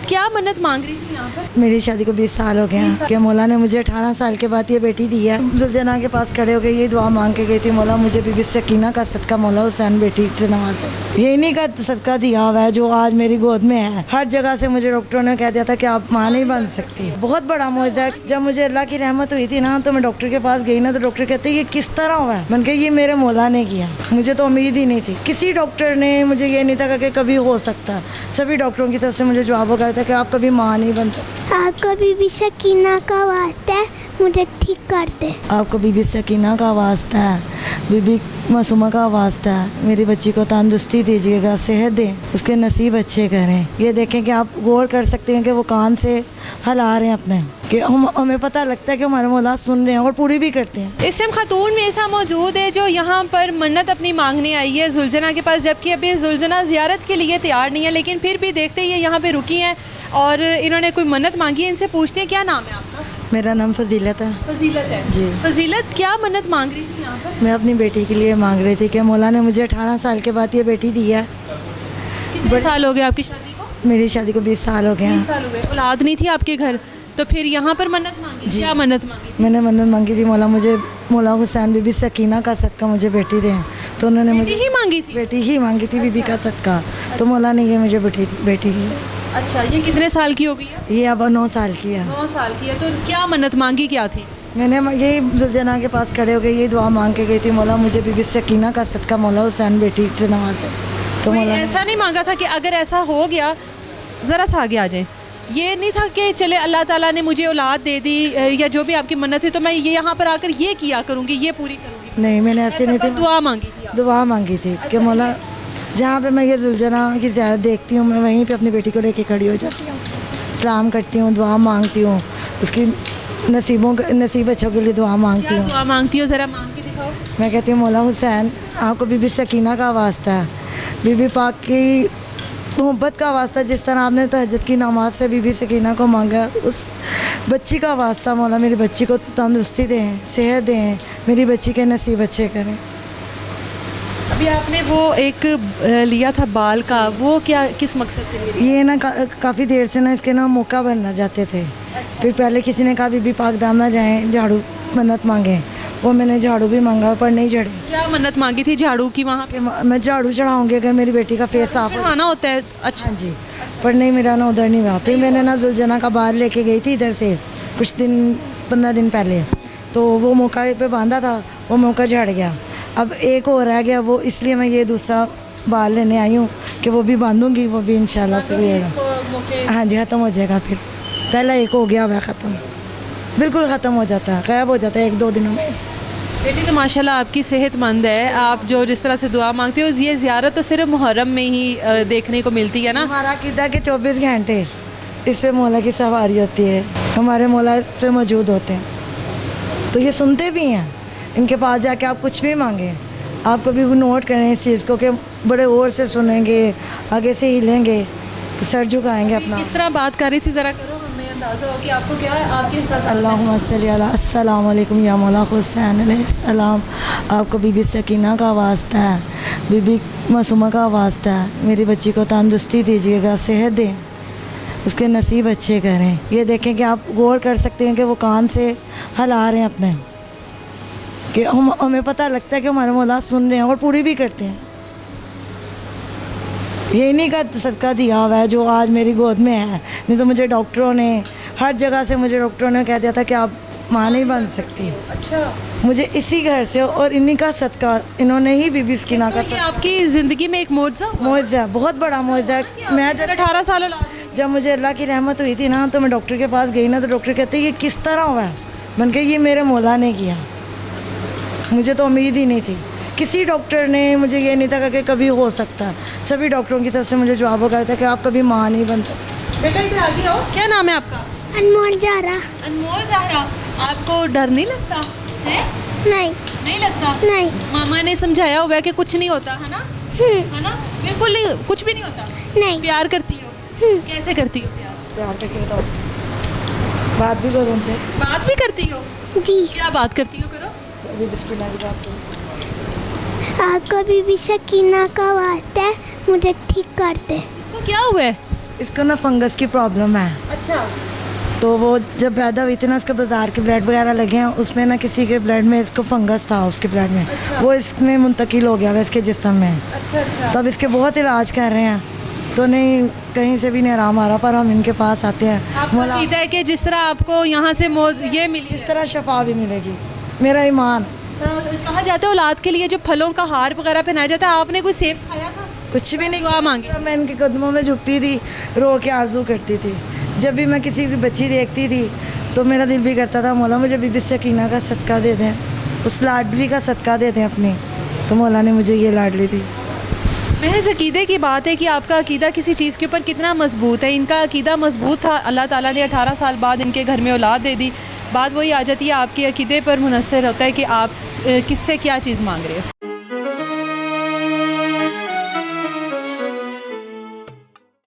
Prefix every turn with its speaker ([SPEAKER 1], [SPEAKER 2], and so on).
[SPEAKER 1] क्या मन्नत मांग रही थी यहाँ पर?
[SPEAKER 2] मेरी शादी को 20 साल हो गए हैं कि मौला ने मुझे 18 साल के बाद ये बेटी दी है। जुलजना के पास खड़े हो गए ये दुआ मांग के गई थी, मौला मुझे बीबी सकीना का सदका मौला हुसैन बेटी से नवाजे। ये इन्हीं का सदका दिया हुआ है जो आज मेरी गोद में है। हर जगह से मुझे डॉक्टरों ने कह दिया था कि आप माँ नहीं बन सकती। बहुत बड़ा मुआवजा है। जब मुझे अल्लाह की रहमत हुई थी ना, तो मैं डॉक्टर के पास गई ना, तो डॉक्टर कहते ये किस तरह हुआ है। मैंने कहा ये मेरे मौला ने किया, मुझे तो उम्मीद ही नहीं थी। किसी डॉक्टर ने मुझे ये नहीं था कि कभी हो सकता। सभी डॉक्टरों की तरफ से मुझे जवाब हो गया था कि आप कभी माँ नहीं बन सकती।
[SPEAKER 3] आपको बीबी सकीना का वास्ता है, मुझे ठीक कर दे।
[SPEAKER 2] आपको बीबी सकीना का वास्ता है, बीबी मासूमा का वास्ता है, मेरी बच्ची को तंदुरुस्ती दीजिएगा, सेहत दें, उसके नसीब अच्छे करें। ये देखें कि आप गौर कर सकते हैं कि वो कान से हिला रहे हैं अपने, कि हमें पता लगता है कि हमारे मौला सुन रहे हैं और पूरी भी करते हैं।
[SPEAKER 1] इस टाइम खातून में ऐसा मौजूद है जो यहाँ पर मन्नत अपनी मांगने आई है जुलजना के पास, जबकि अभी जुलजना ज़ियारत के लिए तैयार नहीं है, लेकिन फिर भी देखते ही यहाँ पे रुकी हैं और इन्होंने कोई मन्नत मांगी है। इनसे पूछते हैं क्या नाम है आपका?
[SPEAKER 2] मेरा नाम फजीलत है।
[SPEAKER 1] फजीलत है
[SPEAKER 2] जी।
[SPEAKER 1] फजीलत, क्या मन्नत मांग रही थी यहाँ पर?
[SPEAKER 2] मैं अपनी बेटी के लिए मांग रही थी कि मौला ने मुझे 18 साल के बाद ये बेटी दी है।
[SPEAKER 1] कितने साल हो गए आपकी शादी को?
[SPEAKER 2] मेरी शादी को 20 साल हो गए
[SPEAKER 1] 20
[SPEAKER 2] हैं।
[SPEAKER 1] साल हो गए। औलाद नहीं थी आपके घर, तो फिर यहाँ पर मन्नत मांगी?
[SPEAKER 2] जी।
[SPEAKER 1] क्या मन्नत मांगी?
[SPEAKER 2] मैंने मन्नत मांगी थी मौला मुझे मौला हुसैन बीबी सकीना का सदका मुझे बेटी दें, तो उन्होंने
[SPEAKER 1] बेटी
[SPEAKER 2] मुझे
[SPEAKER 1] ही मांगी थी?
[SPEAKER 2] बेटी ही मांगी थी बीबी का सदका, तो मौला ने ये मुझे बेटी दी है।
[SPEAKER 1] अच्छा, ये कितने साल की हो गई है?
[SPEAKER 2] ये अब 9 साल की है।
[SPEAKER 1] 9 साल की है। तो क्या मन्नत मांगी, क्या थी?
[SPEAKER 2] मैंने यही जुलजना के पास खड़े हो गए ये दुआ मांग के गई थी, मौला मुझे बीबी सकीना का सदका मौला हुसैन बेटी से नवाजे। तो
[SPEAKER 1] कोई
[SPEAKER 2] मौला
[SPEAKER 1] ऐसा नहीं मांगा था कि अगर ऐसा हो गया, ज़रा सा आगे आ जाए, ये नहीं था कि चले अल्लाह ताला ने मुझे औलाद दे दी या जो भी आपकी मन्नत है तो मैं ये यहाँ पर आकर ये किया करूँगी, ये पूरी करूँगी?
[SPEAKER 2] नहीं, मैंने ऐसे नहीं थी,
[SPEAKER 1] दुआ मांगी थी?
[SPEAKER 2] दुआ मांगी थी कि मौला जहाँ पे मैं ये जुलजना की ज़्यादा देखती हूँ, मैं वहीं पे अपनी बेटी को लेके खड़ी हो जाती हूँ, सलाम करती हूँ, दुआ मांगती हूँ, उसकी नसीब अच्छों के लिए दुआ मांगती
[SPEAKER 1] क्या
[SPEAKER 2] हूँ।
[SPEAKER 1] दुआ मांगती हो, ज़रा मांग के दिखाओ।
[SPEAKER 2] मैं कहती हूँ मौला हुसैन आपको बीबी सकीना का वास्ता है, बीबी पाक की मोहब्बत का वास्ता, जिस तरह आपने तहज्जुद की नमाज से बीबी सकीना को मांगा, उस बच्ची का वास्ता मौला मेरी बच्ची को तंदुरुस्ती दें, सेहत दें, मेरी बच्ची के नसीब अच्छे करें।
[SPEAKER 1] अभी आपने वो एक लिया था बाल का, वो क्या किस मकसद के लिए?
[SPEAKER 2] ये ना काफ़ी देर से ना इसके ना मौका बनना जाते थे। फिर पहले किसी ने कहा बीबी पाक दाम ना जाएँ, झाड़ू मन्नत मांगे, वो मैंने झाड़ू भी मांगा पर नहीं चढ़े।
[SPEAKER 1] क्या मन्नत मांगी थी झाड़ू की वहाँ पे?
[SPEAKER 2] मैं झाड़ू चढ़ाऊँगी अगर मेरी बेटी का फेस साफ हो।
[SPEAKER 1] चढ़ाना होता है? अच्छा
[SPEAKER 2] हाँ जी, पर नहीं मेरा ना उधर नहीं हुआ। फिर मैंने ना जुलजना का बाल लेके गई थी इधर से कुछ दिन 15 दिन पहले, तो वो मौका पे बांधा था, वो मौका झड़ गया। अब एक और रह गया, वो इसलिए मैं ये दूसरा बाल लेने आई हूँ कि वो भी बांधूँगी, वो भी इंशाल्लाह से होगा। हाँ जी, ख़त्म हो जाएगा। फिर पहला एक हो गया हुआ ख़त्म, बिल्कुल ख़त्म हो जाता है, गायब हो जाता है 1-2 दिनों में।
[SPEAKER 1] बेटी तो माशाल्लाह आपकी सेहतमंद है, आप जो जिस तरह से दुआ मांगते हो, ये ज़ियारत तो सिर्फ मुहर्रम में ही देखने को मिलती है ना?
[SPEAKER 2] हमारा अक़ीदा के 24 घंटे इस पे मौला की सवारी होती है, हमारे मौला पे मौजूद होते हैं, तो ये सुनते भी हैं। इनके पास जाके आप कुछ भी मांगें, आप कभी नोट करें इस चीज़ को कि बड़े और से सुनेंगे, आगे से हिलेंगे, सर झुकाएंगे अपना।
[SPEAKER 1] किस तरह बात कर रही थी, ज़रा करो, हमें अंदाज़ा हो कि आपको क्या है, आपके हिसाब।
[SPEAKER 2] अल्लाहुम्मा सल्ली अला अस्सलाम वालेकुम या मौला हुसैन अलैहिस्सलाम, आपको बीबी सकीना का वास्ता है, बीबी मासूमा का वास्ता है, मेरी बच्ची को तंदुरुस्ती दीजिएगा, सेहत दें, उसके नसीब अच्छे करें। ये देखें कि आप गौर कर सकते हैं कि वो कान से हिला रहे हैं अपने, कि हमें पता लगता है कि हमारे मौला सुन रहे हैं और पूरी भी करते हैं। ये इन्हीं का सदका दिया हुआ है जो आज मेरी गोद में है, नहीं तो मुझे डॉक्टरों ने हर जगह से कह दिया था कि आप माँ नहीं बन सकती।
[SPEAKER 1] अच्छा,
[SPEAKER 2] मुझे इसी घर से और इन्हीं का सदका, इन्होंने ही बीबी सकीना का
[SPEAKER 1] तो ये आपकी ज़िंदगी में एक
[SPEAKER 2] मुआवजा, बहुत बड़ा मुआवजा है। मैं जब
[SPEAKER 1] 18 साल
[SPEAKER 2] जब मुझे अल्लाह की रहमत हुई थी ना, तो मैं डॉक्टर के पास गई ना, तो डॉक्टर कहते ये किस तरह हुआ है। मैंने कहा ये मेरे मौला ने किया, मुझे तो उम्मीद ही नहीं थी। किसी डॉक्टर ने मुझे ये नहीं था कि कभी हो सकता। सभी डॉक्टरों की तरफ से मुझे जवाब हो गया था कि आप कभी माँ नहीं बन सकते।
[SPEAKER 1] बेटा इधर आगे आओ, क्या नाम है आपका?
[SPEAKER 3] अनमोल ज़हरा।
[SPEAKER 1] अनमोल ज़हरा, आपको डर नहीं लगता है?
[SPEAKER 3] नहीं
[SPEAKER 1] नहीं लगता?
[SPEAKER 3] नहीं।
[SPEAKER 1] मामा ने समझाया हुआ है कि कुछ नहीं होता है ना? है ना? बिल्कुल नहीं, कुछ भी नहीं होता।
[SPEAKER 3] नहीं।
[SPEAKER 1] प्यार करती हो? कैसे करती हो प्यार?
[SPEAKER 2] प्यार करके बताओ, बात भी करो उनसे।
[SPEAKER 1] बात भी करती हो?
[SPEAKER 3] जी।
[SPEAKER 1] क्या बात करती हो? करो।
[SPEAKER 2] बीबी सकीना की बात करो।
[SPEAKER 3] आपको बीबी सकीना का वास्ता है, मुझे ठीक कर दे।
[SPEAKER 1] इसको क्या हुआ है?
[SPEAKER 2] इसको ना फंगस की प्रॉब्लम है।
[SPEAKER 1] अच्छा।
[SPEAKER 2] तो वो जब पैदा हुई थी ना, उसके बाजार के ब्लड वगैरह लगे हैं, उसमें ना किसी के ब्लड में इसको फंगस था उसके ब्लड में। वो इसमें मुंतकिल हो गया हुआ इसके जिस्म में।
[SPEAKER 1] अच्छा अच्छा।
[SPEAKER 2] तो अब इसके बहुत इलाज कर रहे हैं, तो नहीं कहीं से भी नहीं आराम आ रहा, पर हम इनके पास आते हैं।
[SPEAKER 1] आपको
[SPEAKER 2] मौला
[SPEAKER 1] उम्मीद है कि जिस तरह आपको यहाँ से ये मिली
[SPEAKER 2] इस तरह शफा भी मिलेगी, मेरा ईमान।
[SPEAKER 1] कहा जाता है औलाद के लिए जो फलों का हार वगैरह पहनाया जाता है, आपने कोई सेब खाया था?
[SPEAKER 2] कुछ भी नहीं
[SPEAKER 1] दुआ मांगी?
[SPEAKER 2] मैं इनके कदमों में झुकती थी, रो के आरजू करती थी। जब भी मैं किसी भी बच्ची देखती थी तो मेरा दिल भी करता था, मौला मुझे बीबी सकीना का सदका दे दें, उस लाडली का सदका दे दें अपनी। तो मौला ने मुझे ये लाडली दी।
[SPEAKER 1] महज अकीदे की बात है कि आपका अकीदा किसी चीज़ के ऊपर कितना मजबूत है। इनका अकीदा मजबूत था, अल्लाह ताला ने 18 साल बाद इनके घर में औलाद दे दी। बात वही आ जाती है, आपके अकीदे पर मुनहसर होता है कि आप किससे क्या चीज़ मांग रहे हो।